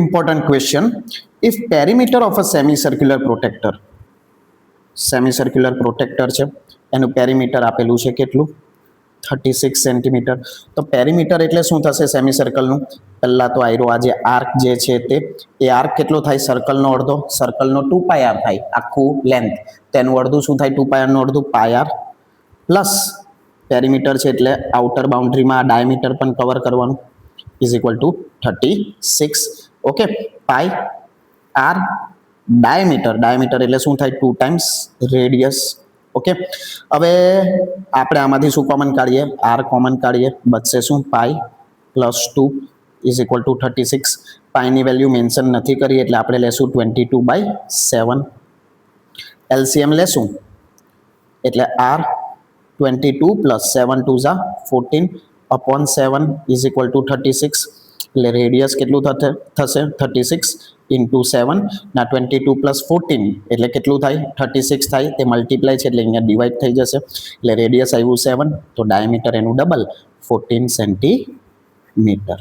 Important question. If perimeter of a semicircular protector છે એનું perimeter આપેલું છે કેટલું 36 સેન્ટીમીટર. તો પેરીમીટર એટલે શું થશે સેમિસર્કલનું? પહેલા તો આયરો આ જે આર્ક જે છે તે એ આર્ક કેટલો થાય? સર્કલનો અડધો. સર્કલનો 2πr થાય આખું લેન્થ. તેનું અડધું શું થાય? 2πr નું અડધું πr પ્લસ પેરીમીટર છે એટલે આઉટર બાઉન્ડ્રીમાં આ ડાયામીટર પણ કવર કરવાનું is equal to 36. Okay, pi r diameter એટલે શું થાય? 2 ટાઈમ્સ રેડિયસ. ઓકે, હવે આપણે આમાંથી શું કોમન કાઢીએ? આર કોમન કાઢીએ, બચશે શું? Pi plus 2 is equal to 36. પાઈની વેલ્યુ મેન્શન નથી કરી એટલે આપણે લેશું 22/7. એલસીએમ લેશું એટલે આર 22 પ્લસ 7 2 ઝા 14 અપોન 7 ઇઝ ઇક્વલ ટુ 36. એટલે રેડિયસ કેટલું થશે? 36 ઇન્ટુ 7 ના 22 પ્લસ 14 એટલે કેટલું થાય? 36 થાય. તે મલ્ટીપ્લાય છે એટલે અહીંયા ડિવાઈડ થઈ જશે. એટલે રેડિયસ આવ્યું 7, તો ડાયામીટર એનું ડબલ 14 સેન્ટીમીટર.